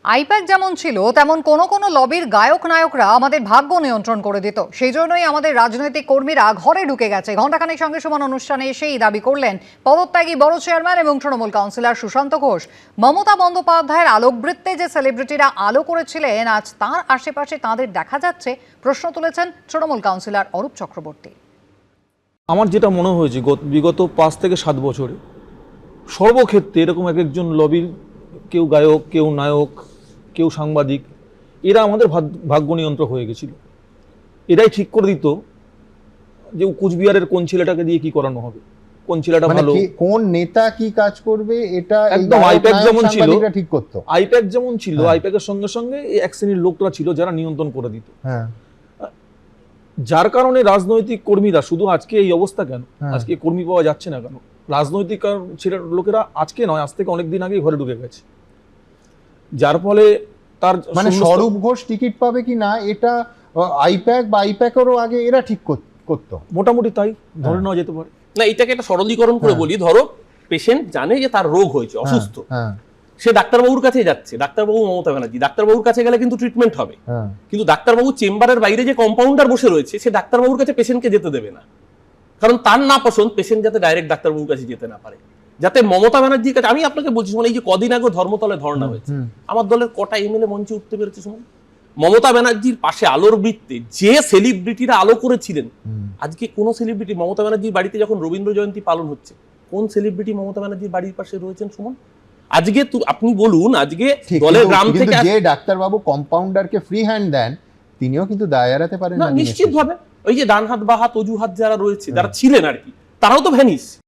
I-PAC যেমন ছিল তেমন কোনো কোনো লবির গায়ক নায়করা আমাদের ভাগ্য নিয়ন্ত্রণ করে দিত। সেই জন্যই আমাদের রাজনৈতিক কর্মীরা ঘরে ঢুকে গেছে। ঘণ্টাখানেক সঙ্গে সমান অনুষ্ঠানে এসেই দাবি করলেন পদত্যাগী বড় চেয়ারম্যান এবং তৃণমূল কাউন্সিলর সুশান্ত ঘোষ। মমতা বন্দ্যোপাধ্যায়ের আলোকবৃত্তে যে সেলিব্রিটিরা আলো করেছিলেন, আজ তাঁর আশেপাশে তাঁদের দেখা যাচ্ছে, প্রশ্ন তুলেছেন তৃণমূল কাউন্সিলর অরূপ চক্রবর্তী। আমার যেটা মনে হয়েছে বিগত ৫ থেকে ৭ বছরে সর্বক্ষেত্রে এরকম এক একজন লবির, কেউ গায়ক, কেউ নায়ক, কেউ সাংবাদিক, এরা আমাদের ভাগ্য নিয়ন্ত্রক হয়ে গেছিল। এরাই ঠিক করে দিত যে কুচবিহারের কোন ছেলেটাকে দিয়ে কি করানো হবে, কোন ছেলেটা ভালো, কোন নেতা কি কাজ করবে, এটা একদম আইপ্যাক যেমন ছিল, ঠিক করতো। আইপ্যাক যেমন ছিল, আইপ্যাকের সঙ্গে সঙ্গে এক শ্রেণীর লোকরা ছিল যারা নিয়ন্ত্রণ করে দিত। যার কারণে রাজনৈতিক কর্মীরা, শুধু আজকে এই অবস্থা কেন, আজকে কর্মী পাওয়া যাচ্ছে না কেন, রাজনৈতিক লোকেরা আজকে নয়, আজ থেকে অনেকদিন আগেই ঘরে ঢুকে গেছে। যার ফলে তার মানে স্বরূপ ঘোষ টিকিট পাবে কি না, এটা আইপ্যাক বা আইপ্যাকেরও আগে এরা ঠিক করতো, মোটামুটি তাই ধরে নেওয়া যেতে পারে। না, এটাকে একটা সরলীকরণ করে বলি, ধরো পেশেন্ট জানে যে তার রোগ হয়েছে, অসুস্থ, সে ডাক্তারবাবুর কাছে যাচ্ছে, ডাক্তারবাবু মমতা ব্যানার্জি, ডাক্তারবাবুর কাছে গেলে কিন্তু ট্রিটমেন্ট হবে, কিন্তু ডাক্তারবাবু চেম্বারের বাইরে যে কম্পাউন্ডার বসে রয়েছে, সে ডাক্তারবাবুর কাছে পেশেন্টকে যেতে দেবে না, কারণ তার না পছন্দ পেশেন্ট যাতে ডাইরেক্ট ডাক্তারবাবুর কাছে যেতে না পারে, যাতে মমতা ব্যানার্জির কাছে। আমি আপনাকে বলছি, মানে এই যে কদিন আগে ধর্মতলে ধর্ণা হয়েছে, আমার দলের কটা এমএলএ মঞ্চে উঠতে পেরেছে শুনুন, মমতা ব্যানার্জির পাশে আলোর বৃত্তে যে সেলিব্রিটিরা আলো করেছিলেন, আজকে কোন সেলিব্রিটি মমতা ব্যানার্জির বাড়িতে যখন রবীন্দ্র জয়ন্তী পালন হচ্ছে, কোন সেলিব্রিটি মমতা ব্যানার্জির বাড়ির পাশে রয়েছেন শুনুন? আজকে আপনি বলুন, আজকে দলের গ্রাম থেকে যে ডাক্তারবাবু কম্পাউন্ডারকে ফ্রি হ্যান্ড দেন, তিনিও কিন্তু দায় এড়াতে পারেন না। নিশ্চিতভাবে ওই যে ডান হাত বা হাত অজুহাত যারা রয়েছে, যারা ছিলেন আর কি, তারাও তো ভ্যানিস।